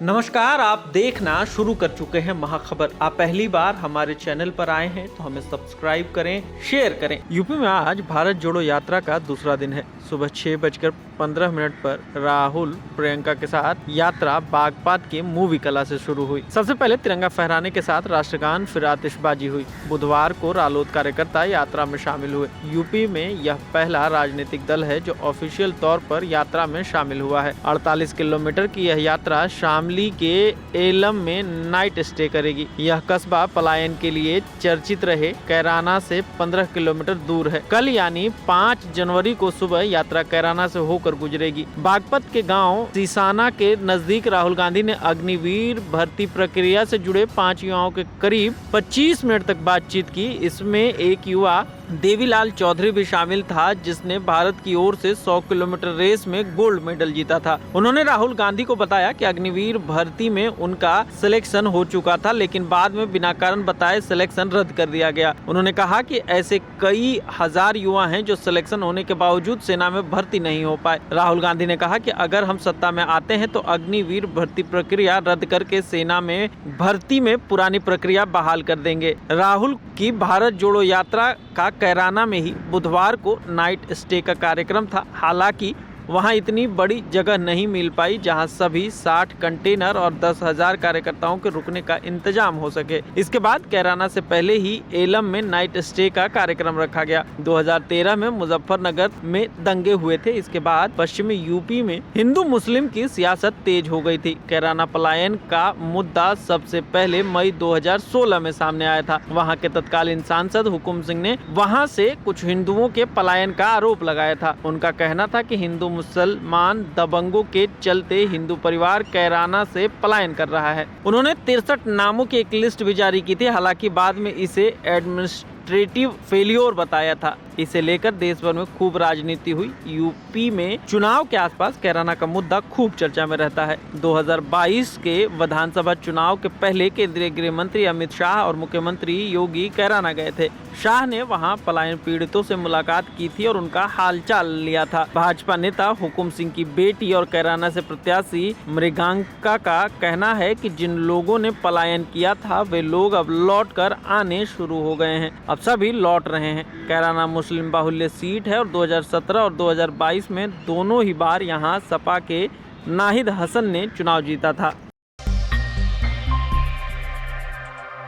नमस्कार, आप देखना शुरू कर चुके हैं महाखबर। आप पहली बार हमारे चैनल पर आए हैं तो हमें सब्सक्राइब करें, शेयर करें। यूपी में आज भारत जोड़ो यात्रा का दूसरा दिन है। सुबह 6:15 पर राहुल प्रियंका के साथ यात्रा बागपत के मूवी कला से शुरू हुई। सबसे पहले तिरंगा फहराने के साथ राष्ट्रगान, फिर आतिशबाजी हुई। बुधवार को रालोद कार्यकर्ता यात्रा में शामिल हुए। यूपी में यह पहला राजनीतिक दल है जो ऑफिशियल तौर पर यात्रा में शामिल हुआ है। 48 किलोमीटर की यह यात्रा शामली के एलम में नाइट स्टे करेगी। यह कस्बा पलायन के लिए चर्चित रहे कैराना से 15 किलोमीटर दूर है। कल यानी 5 जनवरी को सुबह यात्रा कैराना से होकर गुजरेगी। बागपत के गांव सीसाना के नजदीक राहुल गांधी ने अग्निवीर भर्ती प्रक्रिया से जुड़े 5 युवाओं के करीब 25 मिनट तक बातचीत की। इसमें एक युवा देवीलाल चौधरी भी शामिल था, जिसने भारत की ओर से 100 किलोमीटर रेस में गोल्ड मेडल जीता था। उन्होंने राहुल गांधी को बताया कि अग्निवीर भर्ती में उनका सिलेक्शन हो चुका था, लेकिन बाद में बिना कारण बताए सिलेक्शन रद्द कर दिया गया। उन्होंने कहा कि ऐसे कई हजार युवा हैं जो सिलेक्शन होने के बावजूद सेना में भर्ती नहीं हो पाए। राहुल गांधी ने कहा कि अगर हम सत्ता में आते हैं तो अग्निवीर भर्ती प्रक्रिया रद्द करके सेना में भर्ती में पुरानी प्रक्रिया बहाल कर देंगे। राहुल की भारत जोड़ो यात्रा का कैराना में ही बुधवार को नाइट स्टे का कार्यक्रम था। हालांकि वहां इतनी बड़ी जगह नहीं मिल पाई जहां सभी 60 कंटेनर और 10,000 कार्यकर्ताओं के रुकने का इंतजाम हो सके। इसके बाद कैराना से पहले ही एलम में नाइट स्टे का कार्यक्रम रखा गया। 2013 में मुजफ्फरनगर में दंगे हुए थे। इसके बाद पश्चिमी यूपी में हिंदू मुस्लिम की सियासत तेज हो गई थी। कैराना पलायन का मुद्दा सबसे पहले मई 2016 में सामने आया था। वहाँ के तत्कालीन सांसद हुकुम सिंह ने वहाँ से कुछ हिंदुओं के पलायन का आरोप लगाया था। उनका कहना था कि हिंदू मुसलमान दबंगों के चलते हिंदू परिवार कैराना से पलायन कर रहा है। उन्होंने 63 नामों की एक लिस्ट भी जारी की थी। हालांकि बाद में इसे एडमिनिस्ट्रेटिव फेलियर बताया था। इसे लेकर देश भर में खूब राजनीति हुई। यूपी में चुनाव के आसपास कैराना का मुद्दा खूब चर्चा में रहता है। 2022 के विधानसभा चुनाव के पहले केंद्रीय गृह मंत्री अमित शाह और मुख्यमंत्री योगी कैराना गए थे। शाह ने वहां पलायन पीड़ितों से मुलाकात की थी और उनका हालचाल लिया था। भाजपा नेता हुकुम सिंह की बेटी और कैराना से प्रत्याशी मृगांका का कहना है कि जिन लोगों ने पलायन किया था वे लोग अब लौट कर आने शुरू हो गए हैं। अब सभी लौट रहे हैं। कैराना मुस्लिम बाहुल्य सीट है और 2017 और 2022 में दोनों ही बार यहां सपा के नाहिद हसन ने चुनाव जीता था।